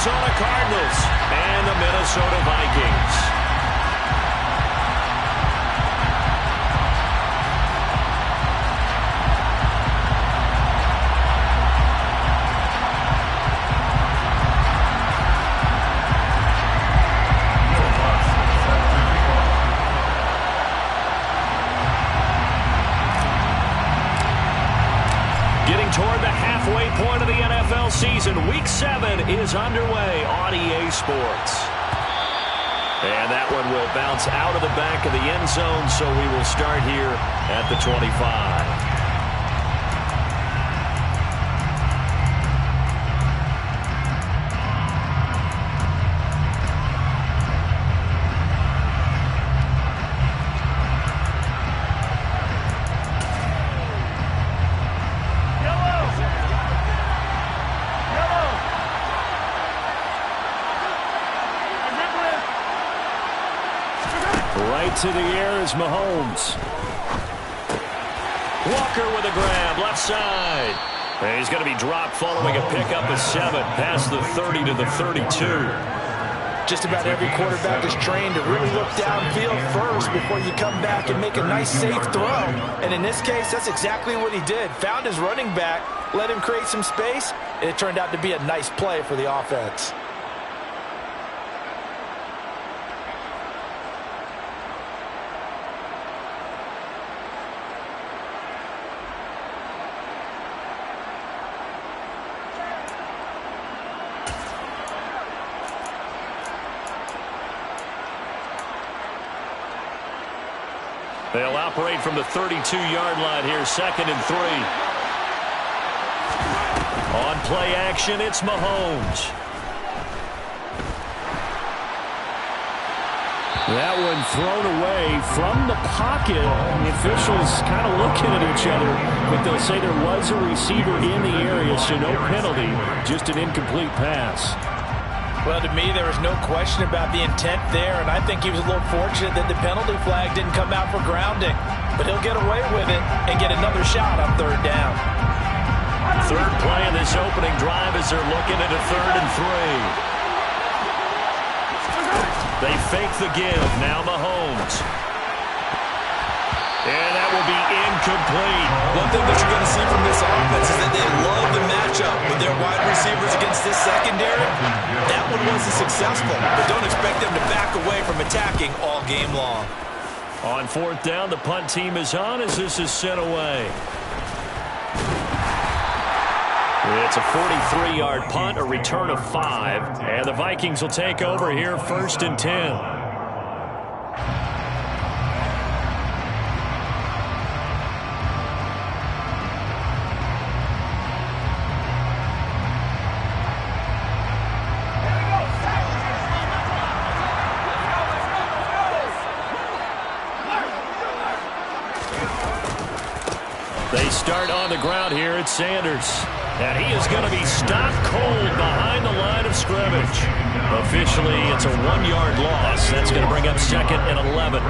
Arizona Cardinals and the Minnesota Vikings. Toward the halfway point of the NFL season. Week 7 is underway on EA Sports. And that one will bounce out of the back of the end zone, so we will start here at the 25. Right to the air is Mahomes. Walker with a grab, left side. And he's going to be dropped following a pickup of 7 past the 30 to the 32. Just about every quarterback is trained to really look downfield first before you come back and make a nice, safe throw. And in this case, that's exactly what he did. Found his running back, let him create some space, and it turned out to be a nice play for the offense. They'll operate from the 32-yard line here, 2nd and 3. On play action, it's Mahomes. That one thrown away from the pocket. The officials kind of looking at each other, but they'll say there was a receiver in the area, so no penalty, just an incomplete pass. Well, to me, there was no question about the intent there, and I think he was a little fortunate that the penalty flag didn't come out for grounding. But he'll get away with it and get another shot on 3rd down. Third play of this opening drive as they're looking at a 3rd and 3. They fake the give. Now Mahomes. And that will be incomplete. One thing that you're going to see from this offense is that they love the matchup with their wide receivers against this secondary. That one wasn't successful, but don't expect them to back away from attacking all game long. On 4th down, the punt team is on as this is sent away. It's a 43-yard punt, a return of 5, and the Vikings will take over here 1st and 10. They start on the ground here at Sanders. And he is going to be stopped cold behind the line of scrimmage. Officially, it's a 1-yard loss. That's going to bring up 2nd and 11.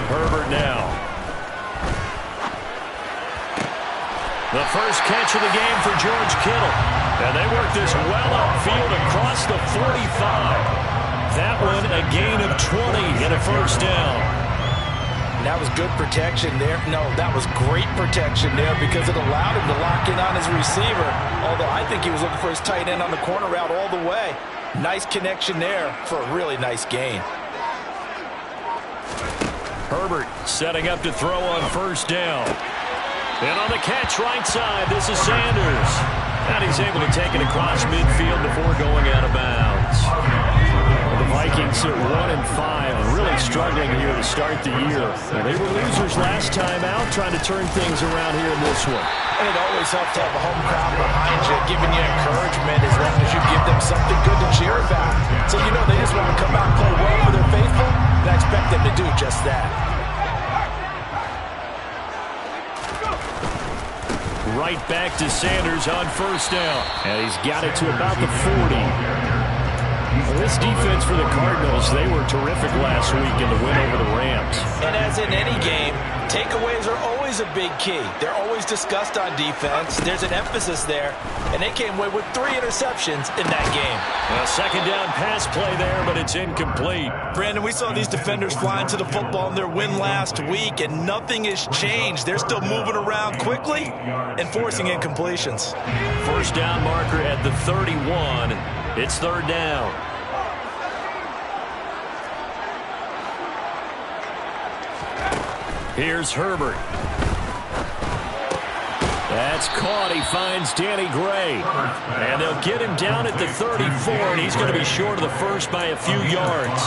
Herbert now. The first catch of the game for George Kittle. And they work this well upfield across the 45. That one a gain of 20 and a 1st down. That was good protection there. No, that was great protection there because it allowed him to lock in on his receiver. Although I think he was looking for his tight end on the corner route all the way. Nice connection there for a really nice gain. Herbert setting up to throw on 1st down. And on the catch right side, this is Sanders. And he's able to take it across midfield before going out of bounds. The Vikings at 1 and 5, really struggling here to start the year. They were losers last time out, trying to turn things around here in this one. And it always helps to have a home crowd behind you, giving you encouragement as long as you give them something good to cheer about. So you know they just want to come out and play well for their faithful, and I expect them to do just that. Right back to Sanders on 1st down. And he's got it to about the 40. Well, this defense for the Cardinals, they were terrific last week in the win over the Rams. And as in any game, takeaways are always a big key. They're always always discussed on defense. There's an emphasis there, and they came away with 3 interceptions in that game. A second down pass play there, but it's incomplete. Brandon, we saw these defenders flying to the football in their win last week, and nothing has changed. They're still moving around quickly and forcing incompletions. First down marker at the 31. It's third down. Here's Herbert. That's caught. He finds Danny Gray. And they'll get him down at the 34, and he's going to be short of the first by a few yards.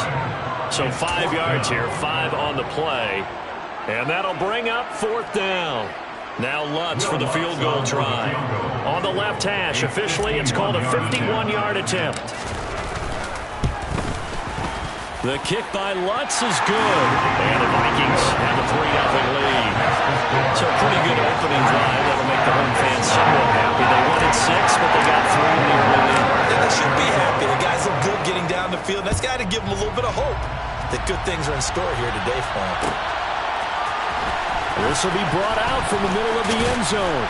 So 5 yards here, 5 on the play. And that'll bring up fourth down. Now Lutz for the field goal try. On the left hash, officially it's called a 51-yard attempt. The kick by Lutz is good. And the Vikings have a 3-0 lead. So a pretty good opening drive. That'll make the home fans somewhat happy. They wanted 6, but they got 3 in the early lead. Yeah, they should be happy. The guys look good getting down the field. That's got to give them a little bit of hope that good things are in store here today for them. This will be brought out from the middle of the end zone.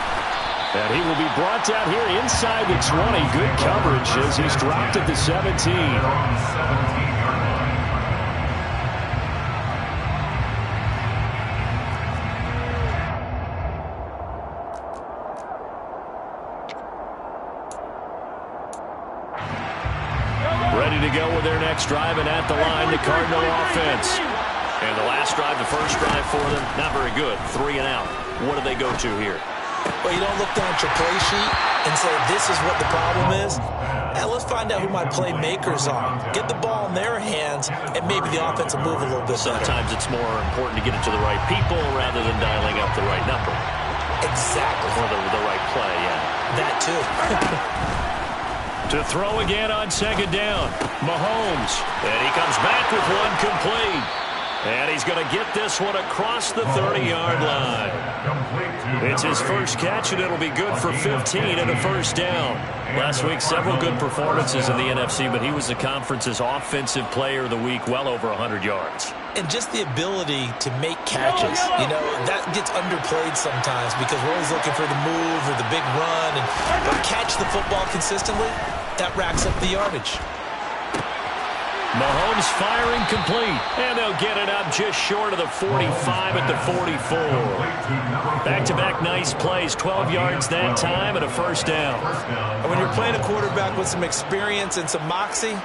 And he will be brought down here inside the 20. Good coverage as he's dropped at the 17. Ready to go with their next drive, and at the line, the Cardinal offense. And the last drive, the first drive for them, not very good. 3 and out. What do they go to here? Well, you don't look down at your play sheet and say, this is what the problem is. Now, let's find out who my playmakers are. Get the ball in their hands, and maybe the offense will move a little bit better. Sometimes it's more important to get it to the right people rather than dialing up the right number. Exactly. Or the right play, yeah. That, too. To throw again on second down, Mahomes. And he comes back with one complete. And he's going to get this one across the 30-yard line. It's his first catch, and it'll be good for 15 and a first down. Last week, several good performances in the NFC, but he was the conference's offensive player of the week, well over 100 yards. And just the ability to make catches, you know, that gets underplayed sometimes because we're always looking for the move or the big run. But catch the football consistently, that racks up the yardage. Mahomes firing complete, and they'll get it up just short of the 45 at the 44. Back-to-back nice plays, 12 yards that time and a first down. And when you're playing a quarterback with some experience and some moxie,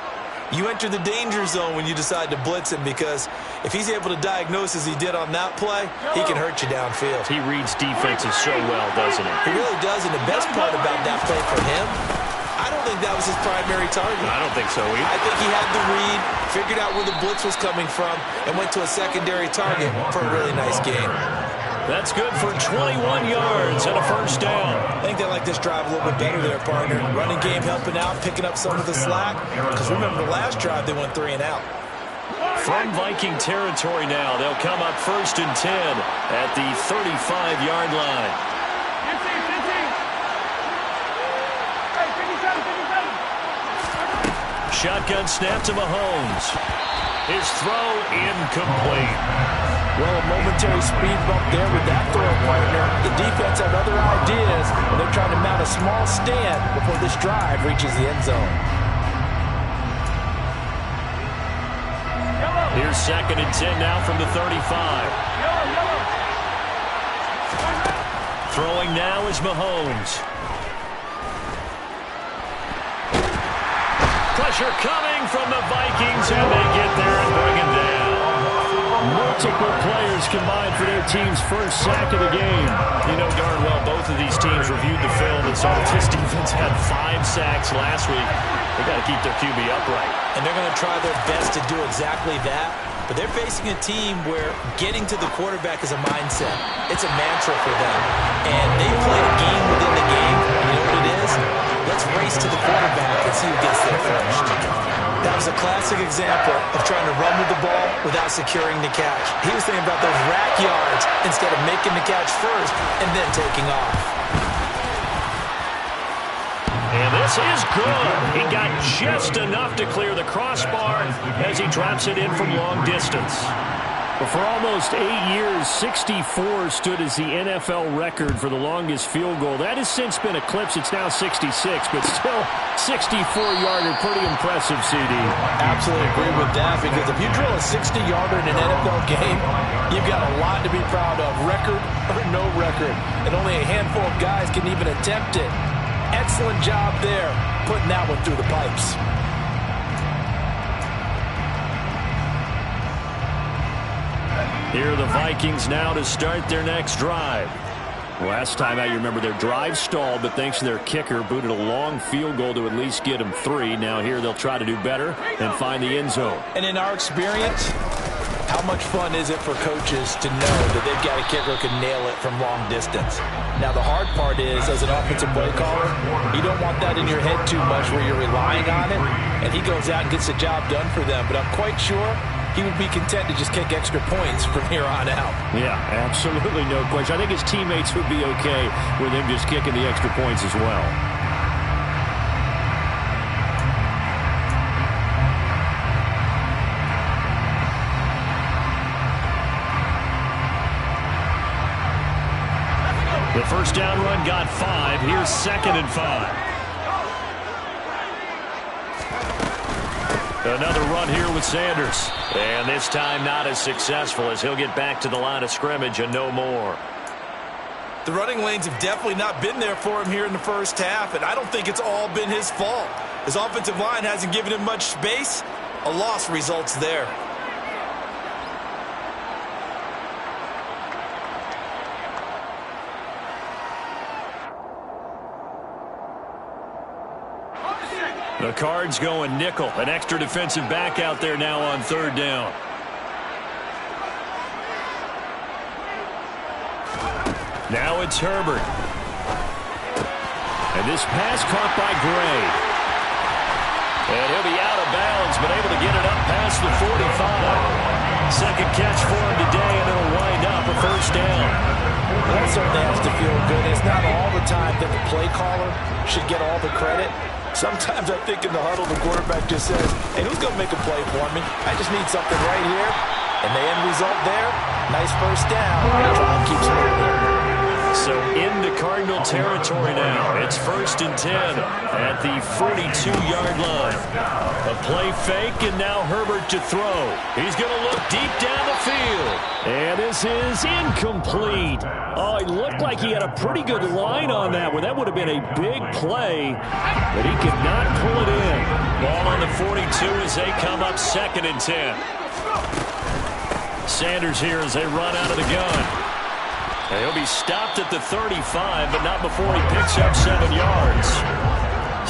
you enter the danger zone when you decide to blitz him because if he's able to diagnose as he did on that play, he can hurt you downfield. He reads defenses so well, doesn't he? He really does, and the best part about that play for him, I don't think that was his primary target. I don't think so either. I think he had the read, figured out where the blitz was coming from, and went to a secondary target for a really nice game. That's good for 21 yards and a first down. I think they like this drive a little bit better there, partner. Running game helping out, picking up some of the slack. Because remember, the last drive, they went 3 and out. From Viking territory now, they'll come up 1st and 10 at the 35-yard line. Shotgun snap to Mahomes. His throw incomplete. Well, a momentary speed bump there with that throw, partner. The defense had other ideas, and they're trying to mount a small stand before this drive reaches the end zone. Here's 2nd and 10 now from the 35. Throwing now is Mahomes. Pressure coming from the Vikings, and they get there and bring it down. Multiple players combined for their team's first sack of the game. You know darn well both of these teams reviewed the film and saw that this defense had 5 sacks last week. They got to keep their QB upright. And they're going to try their best to do exactly that. But they're facing a team where getting to the quarterback is a mindset. It's a mantra for them. And they play a game within the game. You know what it is? Let's race to the quarterback and see who gets there first. That was a classic example of trying to run with the ball without securing the catch. He was thinking about those rack yards instead of making the catch first and then taking off. And this is good. He got just enough to clear the crossbar as he drops it in from long distance. Well, for almost 8 years, 64 stood as the NFL record for the longest field goal. That has since been eclipsed. It's now 66, but still 64-yarder. Pretty impressive, CD. Absolutely agree with that, because if you drill a 60-yarder in an NFL game, you've got a lot to be proud of, record or no record. And only a handful of guys can even attempt it. Excellent job there, putting that one through the pipes. Here are the Vikings now to start their next drive. Last time out, you remember their drive stalled, but thanks to their kicker, booted a long field goal to at least get them 3. Now here they'll try to do better and find the end zone. And in our experience, how much fun is it for coaches to know that they've got a kicker who can nail it from long distance? Now the hard part is, as an offensive play caller, you don't want that in your head too much where you're relying on it, and he goes out and gets the job done for them. But I'm quite sure he would be content to just kick extra points from here on out. Yeah, absolutely no question. I think his teammates would be okay with him just kicking the extra points as well. The first down run got 5. Here's 2nd and 5. Another run here with Sanders. And this time not as successful, as he'll get back to the line of scrimmage and no more. The running lanes have definitely not been there for him here in the first half, and I don't think it's all been his fault. His offensive line hasn't given him much space. A loss results there. The Cards going nickel. An extra defensive back out there now on 3rd down. Now it's Herbert. And this pass caught by Gray. And he'll be out of bounds, but able to get it up past the 45. Second catch for him today, and it'll wind up a 1st down. That certainly has to feel good. It's not all the time that the play caller should get all the credit. Sometimes I think in the huddle, the quarterback just says, hey, who's going to make a play for me? I just need something right here. And the end result there, nice 1st down. And drive keeps moving. So into Cardinal territory now. It's 1st and 10 at the 42-yard line. A play fake, and now Herbert to throw. He's going to look deep down the field. And this is incomplete. Oh, it looked like he had a pretty good line on that one. That would have been a big play, but he could not pull it in. Ball on the 42 as they come up 2nd and 10. Sanders here as they run out of the gun. And he'll be stopped at the 35, but not before he picks up 7 yards.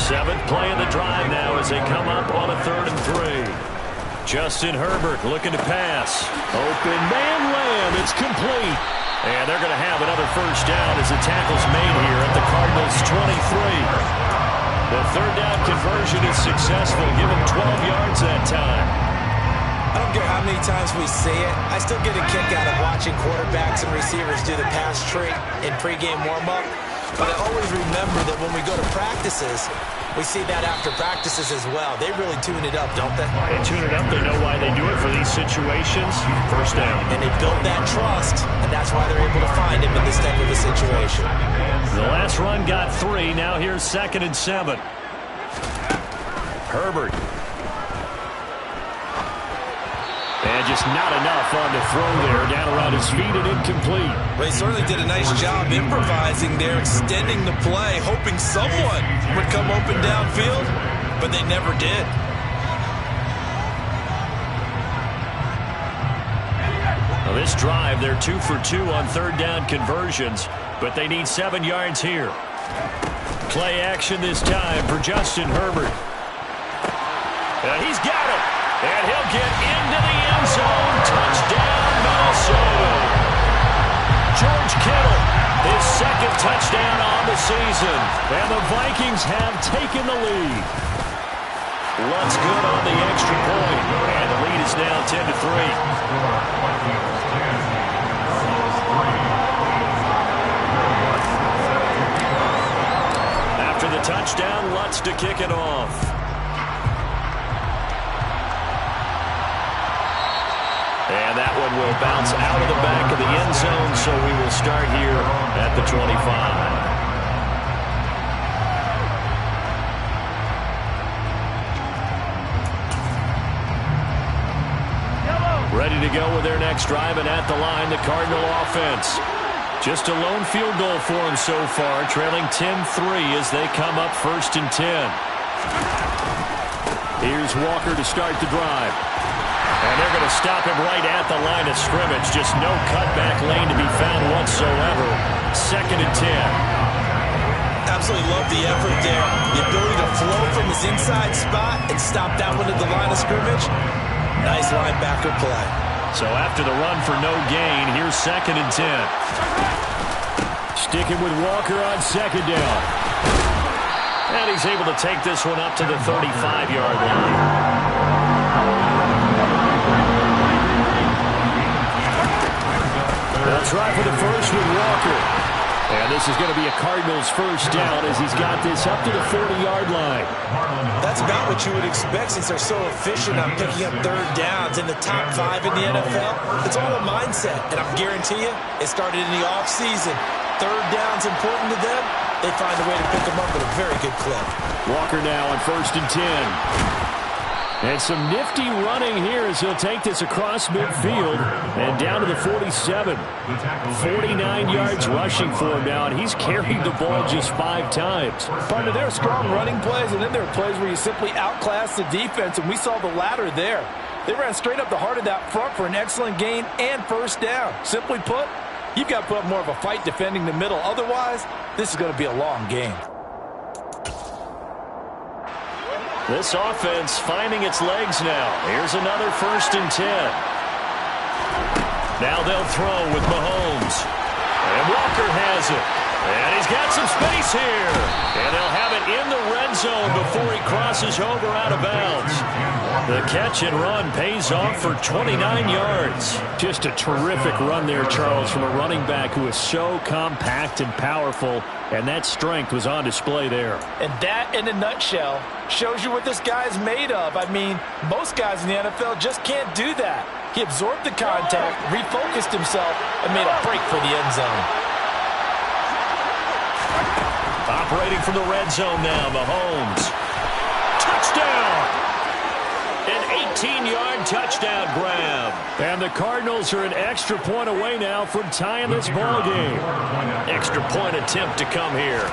7th play of the drive now as they come up on a 3rd and 3. Justin Herbert looking to pass. Open man Lamb. It's complete. And they're going to have another 1st down as the tackle's made here at the Cardinals' 23. The 3rd down conversion is successful. Give him 12 yards that time. I don't care how many times we say it, I still get a kick out of watching quarterbacks and receivers do the pass trick in pregame warm-up. But I always remember that when we go to practices, we see that after practices as well. They really tune it up, don't they? They tune it up. They know why they do it for these situations. 1st down. And they build that trust, and that's why they're able to find him in this type of a situation. The last run got 3. Now here's 2nd and 7. Herbert. And just not enough on the throw there. Down around his feet and incomplete. Well, he certainly did a nice job improvising there, extending the play, hoping someone would come open downfield, but they never did. Well, this drive, they're 2 for 2 on 3rd down conversions, but they need 7 yards here. Play action this time for Justin Herbert. And he's got it. And he'll get into the end zone. Touchdown, Minnesota. George Kittle, his 2nd touchdown on the season. And the Vikings have taken the lead. Lutz good on the extra point. And the lead is now 10-3. After the touchdown, Lutz to kick it off. And that one will will bounce out of the back of the end zone, so we will start here at the 25. Ready to go with their next drive, and at the line, the Cardinal offense. Just a lone field goal for them so far, trailing 10-3 as they come up 1st and 10. Here's Walker to start the drive. And they're going to stop him right at the line of scrimmage. Just no cutback lane to be found whatsoever. 2nd and 10. Absolutely love the effort there. The ability to flow from his inside spot and stop that one at the line of scrimmage. Nice linebacker play. So after the run for no gain, here's 2nd and 10. Sticking with Walker on 2nd down. And he's able to take this one up to the 35-yard line. They'll try for the first with Walker. And this is going to be a Cardinals 1st down as he's got this up to the 40-yard line. That's about what you would expect since they're so efficient on picking up 3rd downs in the top 5 in the NFL. It's all a mindset, and I guarantee you it started in the offseason. 3rd down's important to them. They find a way to pick them up at a very good clip. Walker now on 1st and 10. And some nifty running here as he'll take this across midfield and down to the 47. 49 yards rushing for him now, and he's carried the ball just 5 times. Partner, there are strong running plays, and then there are plays where you simply outclass the defense, and we saw the latter there. They ran straight up the heart of that front for an excellent gain and 1st down. Simply put, you've got to put up more of a fight defending the middle. Otherwise, this is going to be a long game. This offense finding its legs now. Here's another 1st and 10. Now they'll throw with Mahomes. And Walker has it. And he's got some space here. And they'll have it in the red zone before he crosses over out of bounds. The catch and run pays off for 29 yards. Just a terrific run there, Charles, from a running back who is so compact and powerful, and that strength was on display there. And that, in a nutshell, shows you what this guy's made of. I mean, most guys in the NFL just can't do that. He absorbed the contact, refocused himself, and made a break for the end zone. Operating from the red zone now, Mahomes. Touchdown! An 18-yard touchdown grab. And the Cardinals are an extra point away now from tying this ball game. Extra point attempt to come here.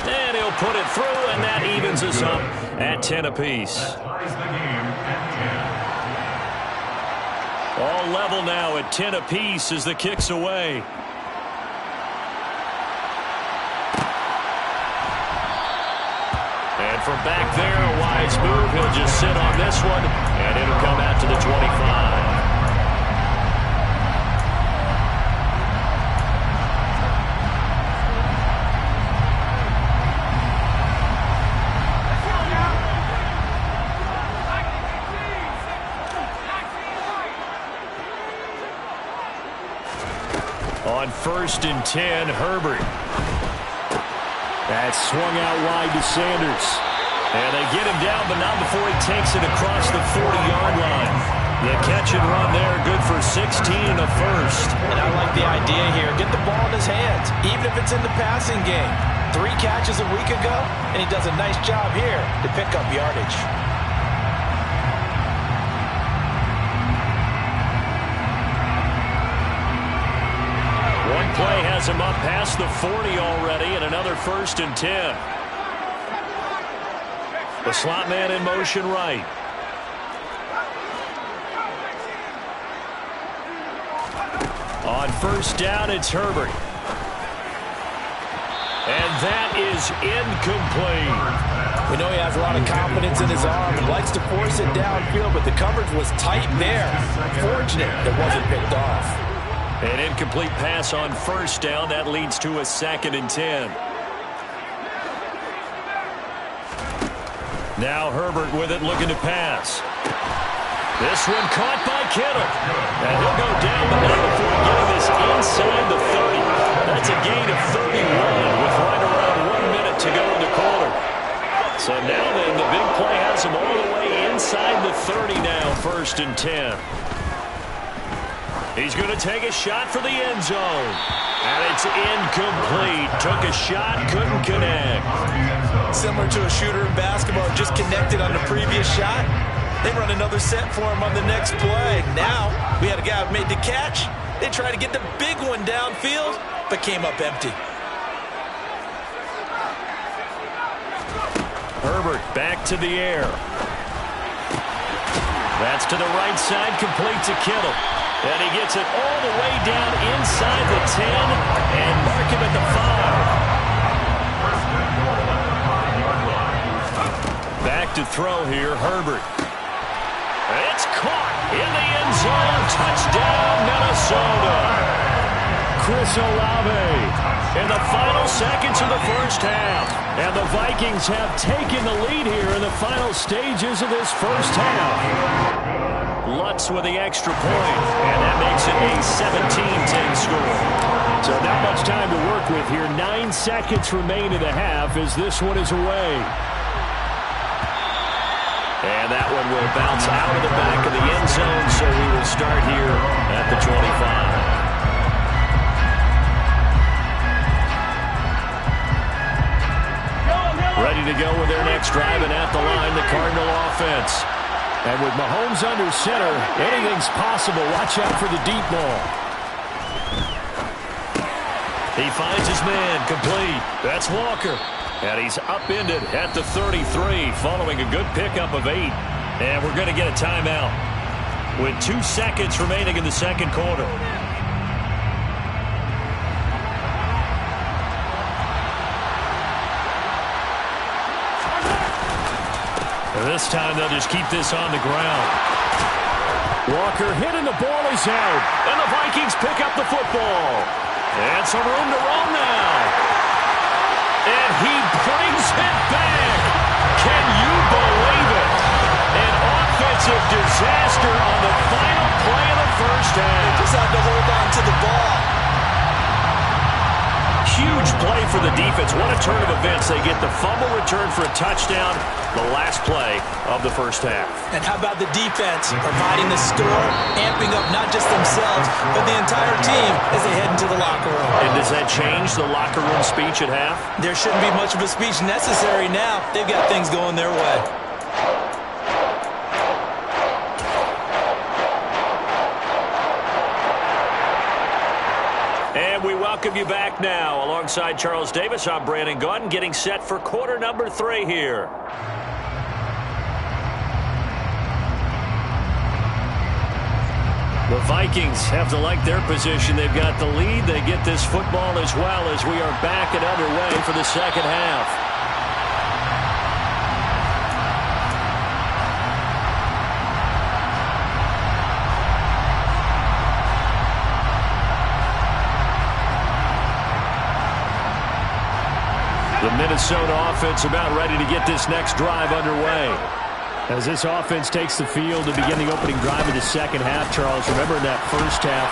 And he'll put it through, and that evens us up at 10 apiece. All level now at 10 apiece as the kick's away. And from back there, a wise move. He'll just sit on this one, and it'll come out to the 25. On 1st and 10, Herbert. That swung out wide to Sanders. And they get him down, but not before he takes it across the 40-yard line. The catch and run there, good for 16 and a 1st. And I like the idea here. Get the ball in his hands, even if it's in the passing game. 3 catches a week ago, and he does a nice job here to pick up yardage. One play has him up past the 40 already, and another 1st and 10. The slot man in motion right. On 1st down, it's Herbert. And that is incomplete. We know he has a lot of confidence in his arm and likes to force it downfield, but the coverage was tight there. Fortunate it wasn't picked off. An incomplete pass on 1st down. That leads to a 2nd and 10. Now Herbert with it, looking to pass. This one caught by Kittle. And he'll go down, but not before getting this inside the 30. That's a gain of 31 with right around 1 minute to go in the quarter. So now then, the big play has him all the way inside the 30 now, 1st and 10. He's going to take a shot for the end zone. And it's incomplete. Took a shot, couldn't connect. Similar to a shooter in basketball, just connected on the previous shot. They run another set for him on the next play. Now, we had a guy who made the catch. They tried to get the big one downfield, but came up empty. Herbert back to the air. That's to the right side, complete to Kittle. And he gets it all the way down inside the 10 and mark him at the 5. Back to throw here, Herbert. It's caught in the end zone. Touchdown, Minnesota. Chris Olave in the final seconds of the first half. And the Vikings have taken the lead here in the final stages of this first half. Lutz with the extra point, and that makes it a 17-10 score. So not much time to work with here. 9 seconds remain in the half as this one is away. And that one will bounce out of the back of the end zone, so we will start here at the 25. Ready to go with their next drive, and at the line, the Cardinal offense. And with Mahomes under center, anything's possible. Watch out for the deep ball. He finds his man, complete. That's Walker. And he's upended at the 33, following a good pickup of 8. And we're going to get a timeout with 2 seconds remaining in the second quarter. This time they'll just keep this on the ground. Walker hit and the ball is out. And the Vikings pick up the football. And some room to roam now. And he brings it back. Can you believe it? An offensive disaster on the final play of the first half. Just had to hold on to the ball. Huge play for the defense. What a turn of events. They get the fumble return for a touchdown, the last play of the first half. And how about the defense providing the score, amping up not just themselves, but the entire team as they head into the locker room. And does that change the locker room speech at half? There shouldn't be much of a speech necessary now. They've got things going their way. And we welcome you back now. Alongside Charles Davis, I'm Brandon Gaudin, getting set for quarter number 3 here. The Vikings have to like their position. They've got the lead. They get this football as well as we are back and underway for the second half. The Minnesota offense about ready to get this next drive underway. As this offense takes the field to begin the opening drive of the second half, Charles, remember in that first half,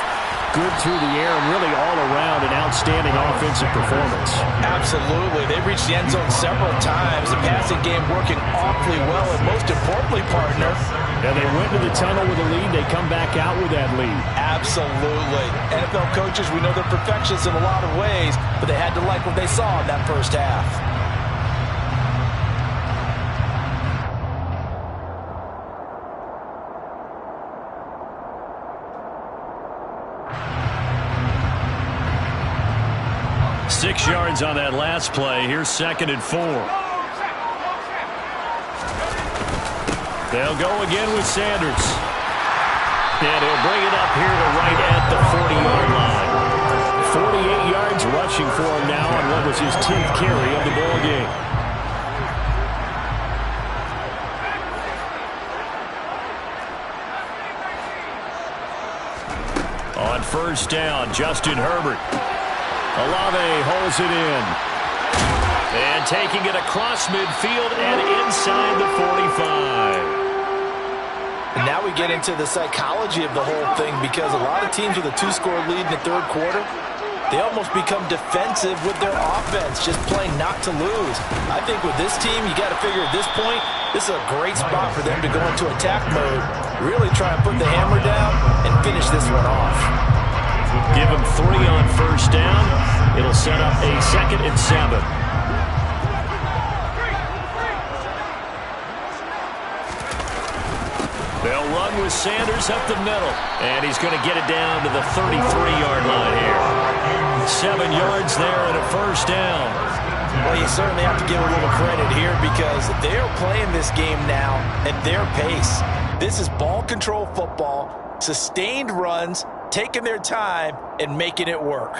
good through the air and really all around an outstanding offensive performance. Absolutely. They reached the end zone several times. The passing game working awfully well, and most importantly, partner. And they went to the tunnel with a lead. They come back out with that lead. Absolutely. NFL coaches, we know they're perfectionists in a lot of ways, but they had to like what they saw in that first half. Six yards on that last play. Here's 2nd and 4. They'll go again with Sanders. And he'll bring it up here to right at the 40-yard line. 48 yards rushing for him now on what was his 10th carry of the ball game. On first down, Justin Herbert. Olave holds it in. And taking it across midfield and inside the 45. And now we get into the psychology of the whole thing, because a lot of teams with a 2-score lead in the third quarter, they almost become defensive with their offense, just playing not to lose. I think with this team, you got to figure at this point, this is a great spot for them to go into attack mode, really try and put the hammer down and finish this one off. Give them 3 on first down. It'll set up a 2nd and 7. They'll run with Sanders up the middle. And he's going to get it down to the 33-yard line here. 7 yards there and a first down. Well, you certainly have to give a little credit here because they're playing this game now at their pace. This is ball control football, sustained runs, taking their time and making it work.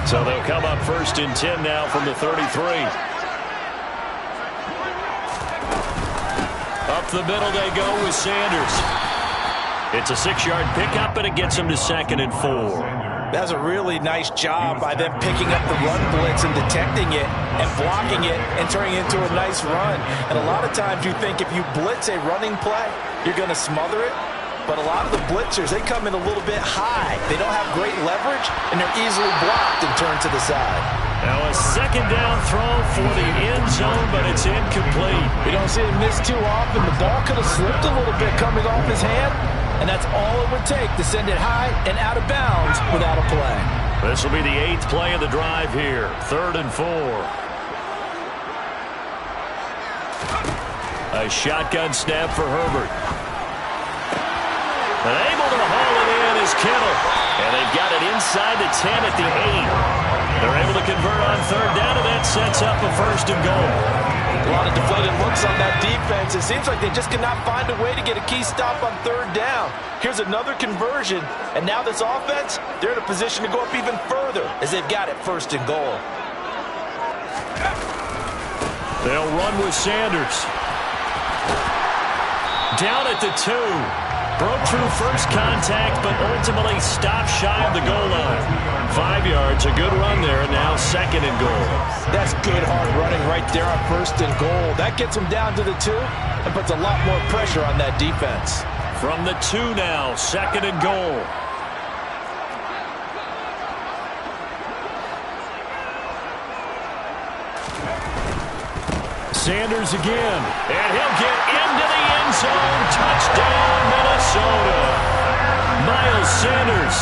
So they'll come up 1st and 10 now from the 33. Up the middle they go with Sanders. It's a 6-yard pickup, and it gets him to 2nd and 4. That's a really nice job by them picking up the run blitz and detecting it and blocking it and turning it into a nice run. And a lot of times you think if you blitz a running play, you're going to smother it. But a lot of the blitzers, they come in a little bit high. They don't have great leverage, and they're easily blocked and turned to the side. Now a 2nd down throw for the end zone, but it's incomplete. We don't see it miss too often. The ball could have slipped a little bit coming off his hand, and that's all it would take to send it high and out of bounds without a play. This will be the 8th play of the drive here. 3rd and 4. A shotgun snap for Herbert. And able to haul it in is Kittle. And they've got it inside the 10 at the 8. They're able to convert on 3rd down, and that sets up a 1st and goal. A lot of deflated looks on that defense. It seems like they just cannot find a way to get a key stop on 3rd down. Here's another conversion, and now this offense, they're in a position to go up even further as they've got it 1st and goal. They'll run with Sanders. Down at the 2. Broke through first contact, but ultimately stopped shy of the goal line. 5 yards, a good run there, and now 2nd and goal. That's good hard running right there on 1st and goal. That gets them down to the 2 and puts a lot more pressure on that defense. From the 2 now, 2nd and goal. Sanders again, and he'll get into the end zone. Touchdown, Minnesota. Miles Sanders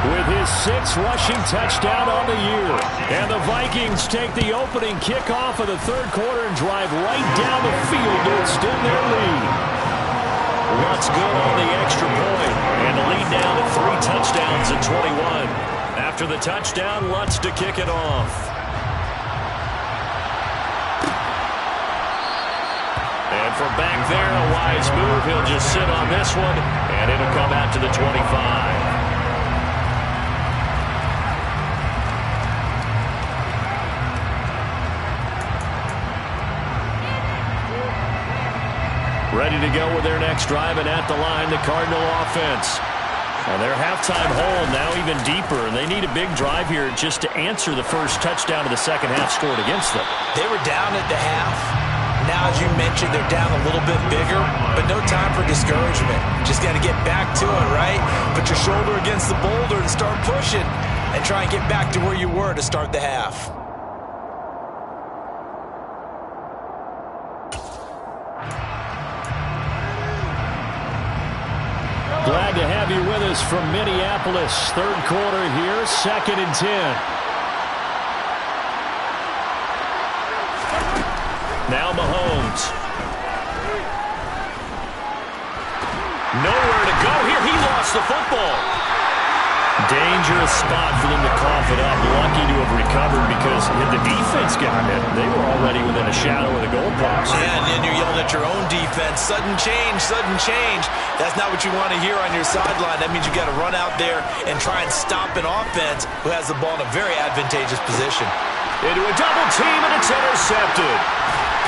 with his 6th rushing touchdown on the year. And the Vikings take the opening kickoff of the 3rd quarter and drive right down the field to extend their lead. Lutz good on the extra point, and the lead down to 3 touchdowns at 21. After the touchdown, Lutz to kick it off. And from back there, a wise move. He'll just sit on this one, and it'll come out to the 25. Ready to go with their next drive, and at the line, the Cardinal offense. And their halftime hole now even deeper, and they need a big drive here just to answer the first touchdown of the second half scored against them. They were down at the half. Now, as you mentioned, they're down a little bit bigger, but no time for discouragement. Just got to get back to it, right? Put your shoulder against the boulder and start pushing and try and get back to where you were to start the half. Glad to have you with us from Minneapolis. 3rd quarter here, 2nd and 10. Now Mahomes. Nowhere to go here. He lost the football. Dangerous spot for them to cough it up. Lucky to have recovered because had the defense gotten it, they were already within a shadow of the goalpost. Yeah, and then you're yelling at your own defense. Sudden change, sudden change. That's not what you want to hear on your sideline. That means you got to run out there and try and stop an offense who has the ball in a very advantageous position. Into a double team, and it's intercepted.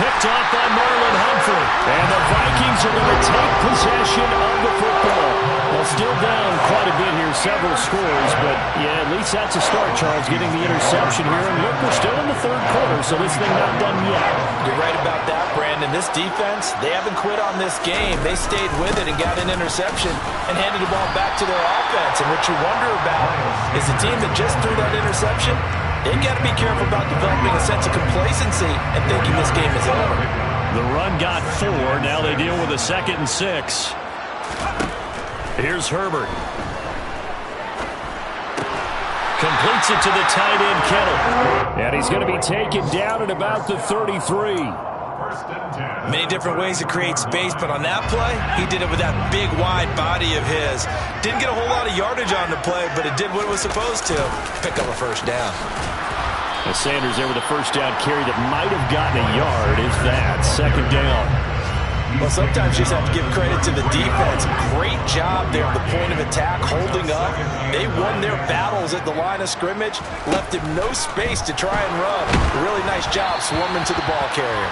picked off by Marlon Humphrey. And the Vikings are going to take possession of the football. Well, still down quite a bit here, several scores, but yeah, at least that's a start, Charles, getting the interception here. And look, we're still in the third quarter, so this thing not done yet. You're right about that, Brandon. This defense, they haven't quit on this game. They stayed with it and got an interception and handed the ball back to their offense. And what you wonder about is the team that just threw that interception, they've got to be careful about developing a sense of complacency and thinking this game is over. The run got 4. Now they deal with a 2nd and 6. Here's Herbert. Completes it to the tight end, Kittle. And he's going to be taken down at about the 33. Many different ways to create space, but on that play, he did it with that big, wide body of his. Didn't get a whole lot of yardage on the play, but it did what it was supposed to. Pick up a first down. And Sanders there with a first down carry that might have gotten a yard, if that. 2nd down. Well, sometimes you just have to give credit to the defense. Great job there at the point of attack, holding up. They won their battles at the line of scrimmage, left him no space to try and run. Really nice job swarming to the ball carrier.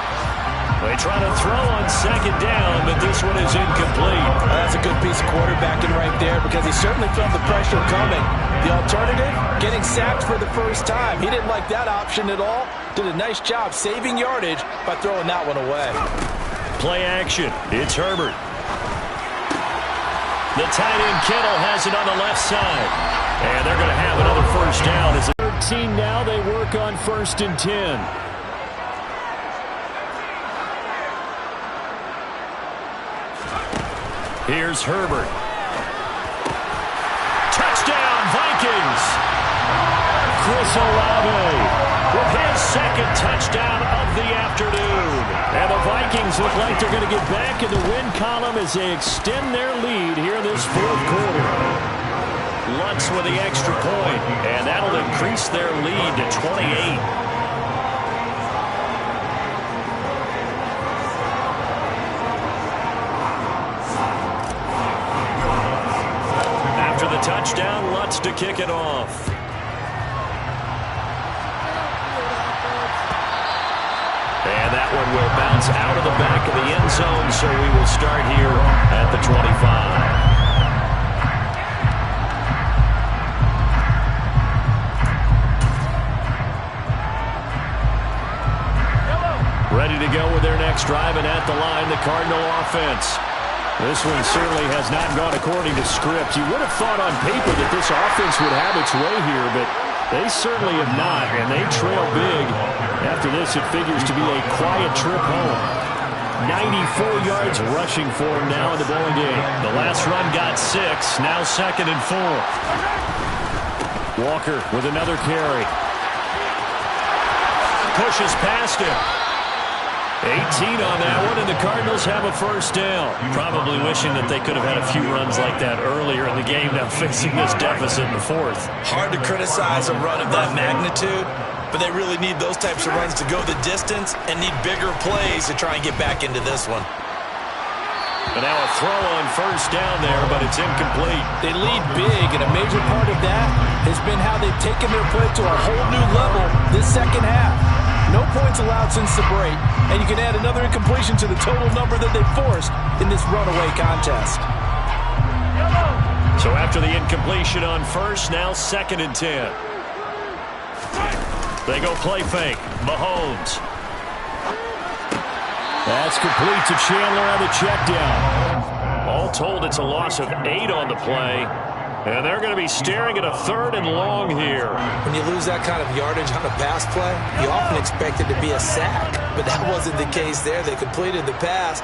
They try to throw on 2nd down, but this one is incomplete. That's a good piece of quarterbacking right there because he certainly felt the pressure coming. The alternative, getting sacked for the first time. He didn't like that option at all. Did a nice job saving yardage by throwing that one away. Play action. It's Herbert. The tight end Kittle has it on the left side. And they're going to have another first down. It's 13 now. They work on 1st and 10. Here's Herbert. Touchdown, Vikings. Chris Olave with his 2nd touchdown of the afternoon. And the Vikings look like they're going to get back in the win column as they extend their lead here in this 4th quarter. Lutz with the extra point, and that'll increase their lead to 28. After the touchdown, Lutz to kick it off. And that one will bounce out of the back of the end zone, so we will start here at the 25. Ready to go with their next drive, and at the line, the Cardinal offense. This one certainly has not gone according to script. You would have thought on paper that this offense would have its way here, but they certainly have not, and they trail big. After this, it figures to be a quiet trip home. 94 yards rushing for him now in the ball game. The last run got 6, now 2nd and 4. Walker with another carry. Pushes past him. 18 on that one, and the Cardinals have a first down. Probably wishing that they could have had a few runs like that earlier in the game, now facing this deficit in the 4th. Hard to criticize a run of that magnitude, but they really need those types of runs to go the distance and need bigger plays to try and get back into this one. And now a throw on first down there, but it's incomplete. They lead big, and a major part of that has been how they've taken their play to a whole new level this 2nd half. No points allowed since the break, and you can add another incompletion to the total number that they forced in this runaway contest. So after the incompletion on first, now 2nd and 10. They go play fake. Mahomes. That's complete to Chandler on the check down. All told, it's a loss of 8 on the play. And they're going to be staring at a 3rd and long here. When you lose that kind of yardage on a pass play, you often expect it to be a sack. But that wasn't the case there. They completed the pass.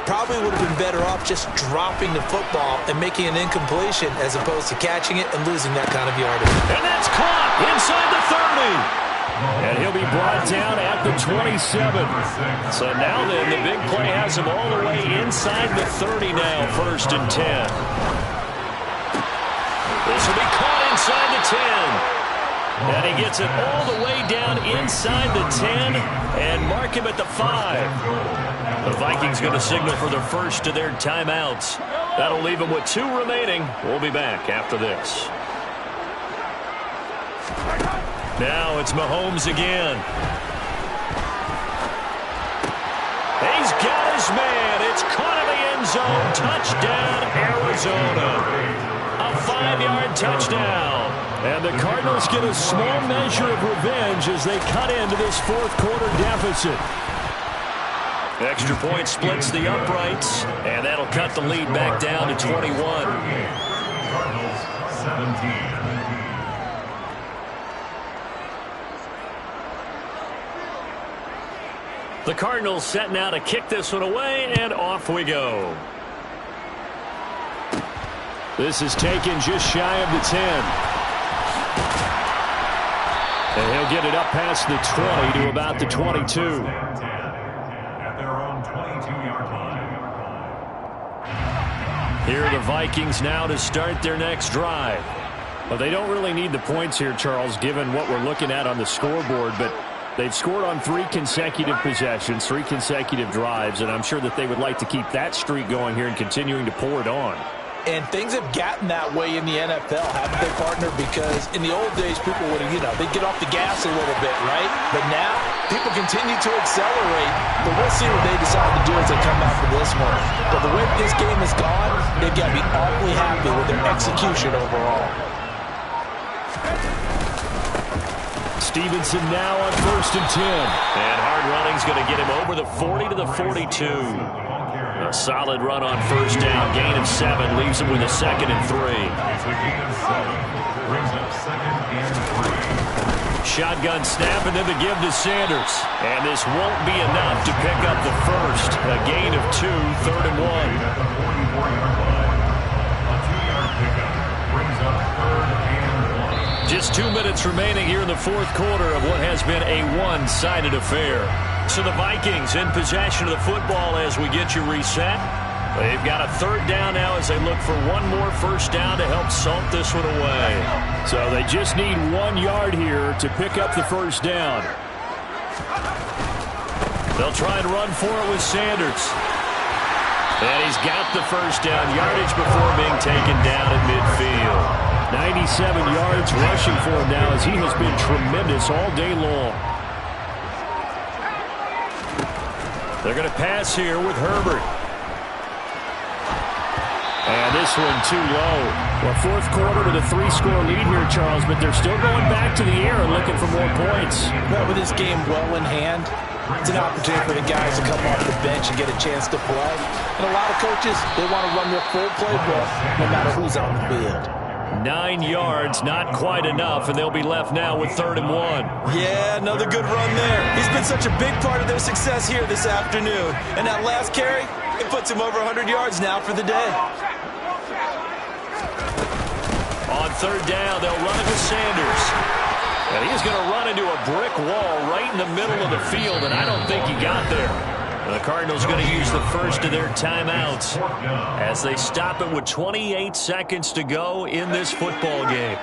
Probably would have been better off just dropping the football and making an incompletion as opposed to catching it and losing that kind of yardage. And that's caught inside the 30. And he'll be brought down at the 27. So now then, the big play has him all the way inside the 30 now, 1st and 10. This will be caught inside the 10. And he gets it all the way down inside the 10 and mark him at the 5. The Vikings going to signal for their first of their timeouts. That'll leave them with 2 remaining. We'll be back after this. Now it's Mahomes again. his man. It's caught in the end zone. Touchdown, Arizona. A 5-yard touchdown. And the Cardinals get a small measure of revenge as they cut into this fourth-quarter deficit. Extra point splits the uprights, and that'll cut the lead back down to 21. Cardinals 17. The Cardinals set now to kick this one away, and off we go. This is taken just shy of the 10. And he'll get it up past the 20 to about the 22. At their own 22-yard line. Here are the Vikings now to start their next drive. Well, they don't really need the points here, Charles, given what we're looking at on the scoreboard, but they've scored on 3 consecutive possessions, 3 consecutive drives, and I'm sure that they would like to keep that streak going here and continuing to pour it on. And things have gotten that way in the NFL, haven't they, partner? Because in the old days, people would, they'd get off the gas a little bit, right? But now, people continue to accelerate. But we'll see what they decide to do as they come out for this one. But the way this game has gone, they've got to be awfully happy with their execution overall. Stevenson now on 1st and 10. And hard running's going to get him over the 40 to the 42. A solid run on 1st down. Gain of 7 leaves him with a 2nd and 3. Shotgun snap and then the give to Sanders. And this won't be enough to pick up the first. A gain of 2, 3rd and 1. Just 2 minutes remaining here in the fourth quarter of what has been a one-sided affair. So the Vikings in possession of the football as we get you reset. They've got a 3rd down now as they look for one more 1st down to help salt this one away. So they just need 1 yard here to pick up the 1st down. They'll try and run for it with Sanders. And he's got the 1st down yardage before being taken down at midfield. 97 yards rushing for him now as he has been tremendous all day long. They're going to pass here with Herbert. And this one too low. Well, fourth quarter with a 3-score lead here, Charles, but they're still going back to the air and looking for more points. Well, with this game well in hand, it's an opportunity for the guys to come off the bench and get a chance to play. And a lot of coaches, they want to run their full playbook no matter who's on the field. 9 yards, not quite enough, and they'll be left now with 3rd and 1. Yeah, another good run there. He's been such a big part of their success here this afternoon. And that last carry, it puts him over 100 yards now for the day. On 3rd down, they'll run it with Sanders. And he's going to run into a brick wall right in the middle of the field, and I don't think he got there. The Cardinals going to use the first of their timeouts as they stop it with 28 seconds to go in this football game.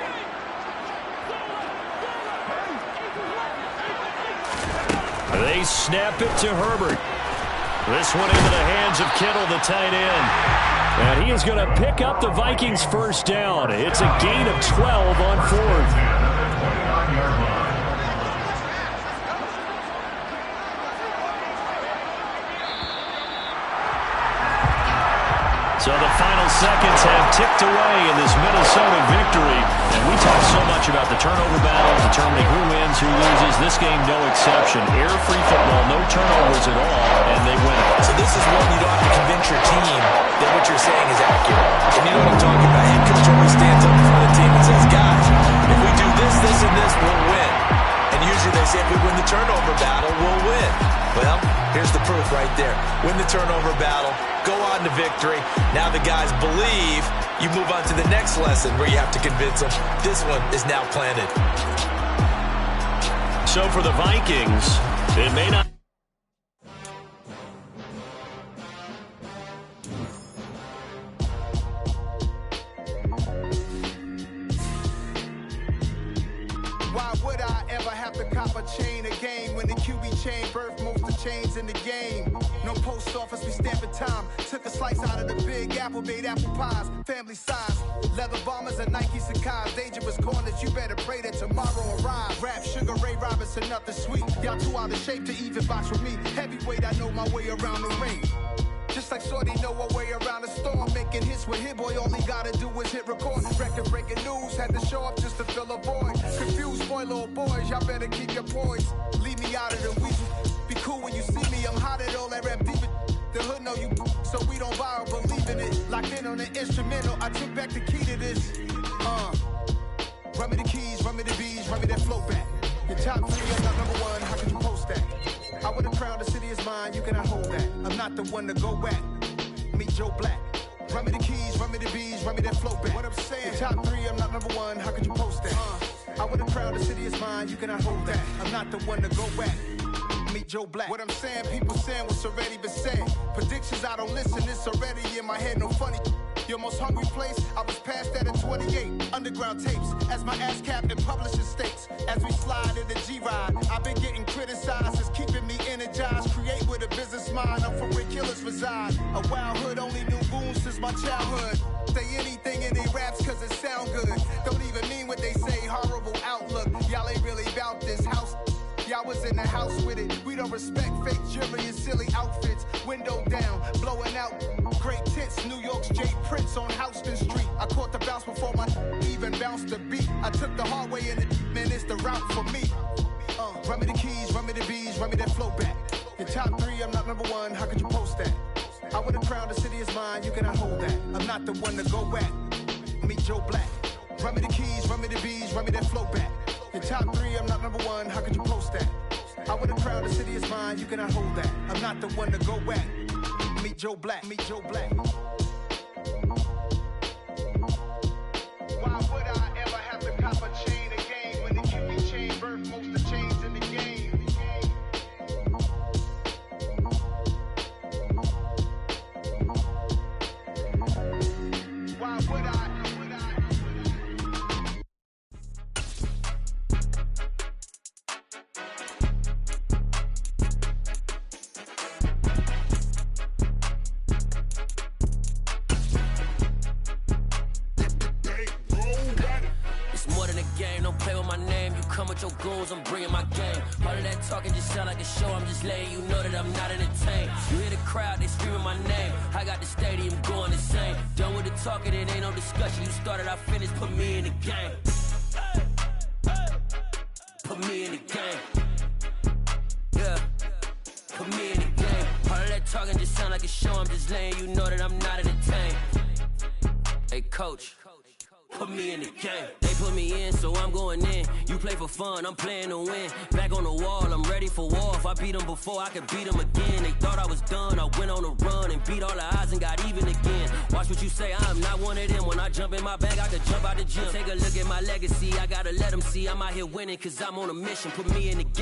They snap it to Herbert. This one into the hands of Kittle, the tight end. And he is going to pick up the Vikings' 1st down. It's a gain of 12 on 4th. So the final seconds have ticked away in this Minnesota victory. And we talk so much about the turnover battle, determining who wins, who loses. This game, no exception. Error-free football, no turnovers at all, and they win it. So this is one you don't have to convince your team that what you're saying is accurate. And you know what I'm talking about. Head coach always stands up in front of the team and says, guys, if we do this, this, and this, we'll win. And usually they say if we win the turnover battle, we'll win. Well, here's the proof right there. Win the turnover battle, go on to victory. Now the guys believe. You move on to the next lesson where you have to convince them this one is now planted. So for the Vikings, it may not. Why would I ever have to cop a chain a game when the QB chain birth most of the chains in the game? No post office, we stamping time. Took a slice out of the Big Apple, made apple pies. Family size, leather bombers and Nike Sacai's. Dangerous corners, you better pray that tomorrow arrives. Rap, Sugar Ray Robinson, nothing sweet. Y'all too out of shape to even box with me. Heavyweight, I know my way around the ring. Just like Shorty know her way around the storm. Making hits with Hit Boy, all he gotta do is hit record. Record breaking news, had to show up just to fill a void. Confused boy, little boys, y'all better keep your poise. Leave me out of the weasel. Be cool when you see me, I'm hot at all that rap deep. The hood know you, so we don't borrow, believe in it. Locked in on the instrumental, I took back the key to this. Run me the keys, run me the bees, run me that flow back. Your top 3, I'm not number 1, how could you post that? I would've crowned the city is mine, you cannot hold that. I'm not the one to go back. Meet Joe Black. Run me the keys, run me the bees, run me that flow back. What I'm saying, your top 3, I'm not number 1, how could you post that? I would've crowned the city is mine, you cannot hold that. I'm not the one to go back. Meet Joe Black. What I'm saying, people saying what's already been said. Predictions, I don't listen, it's already in my head, no funny. Your most hungry place, I was past that at 28. Underground tapes, as my ass cap in publishing states. As we slide in the G-Ride, I've been getting criticized, it's keeping me energized. Create with a business mind, I'm from where killers reside. A wild hood, only knew goons since my childhood. Say anything in they raps cause it sound good. Don't even mean what they say, horrible outlook. Y'all ain't really about this house. Y'all was in the house with it. We don't respect fake jewelry and silly outfits. Window down, blowing out great tits. New York's Jay Prince on Houston Street. I caught the bounce before my even bounced the beat. I took the hard way in it, man, it's the route for me. Run me the keys, run me the bees, run me that flow back. Your top 3, I'm not number 1, how could you post that? I would've crowned the city is mine, you cannot hold that. I'm not the one to go back. Meet Joe Black. Run me the keys, run me the bees, run me that flow back. Your top 3, I'm not number 1, how could you post that? I would've crowned the city is mine, you cannot hold that. I'm not the one to go back. Meet Joe Black, meet Joe Black. Why would I ever have to cop a chain again when the QB chain birthed most of the chains in the game? Why would I? Your goons, I'm bringing my game. All of that talking just sound like a show. I'm just letting you know that I'm not entertained. You hear the crowd, they screaming my name. I got the stadium going insane. Done with the talking, it ain't no discussion. You started, I finished, put me in the game. Put me in the game. Yeah, put me in the game. All of that talking just sound like a show. I'm just letting you know that I'm not entertained. Hey, coach. Put me in the game. They put me in, so I'm going in. You play for fun, I'm playing to win. Back on the wall, I'm ready for war. If I beat them before, I could beat them again. They thought I was done, I went on a run and beat all the odds and got even again. Watch what you say, I'm not one of them. When I jump in my bag, I could jump out the gym. Take a look at my legacy, I gotta let them see I'm out here winning, cause I'm on a mission. Put me in the game.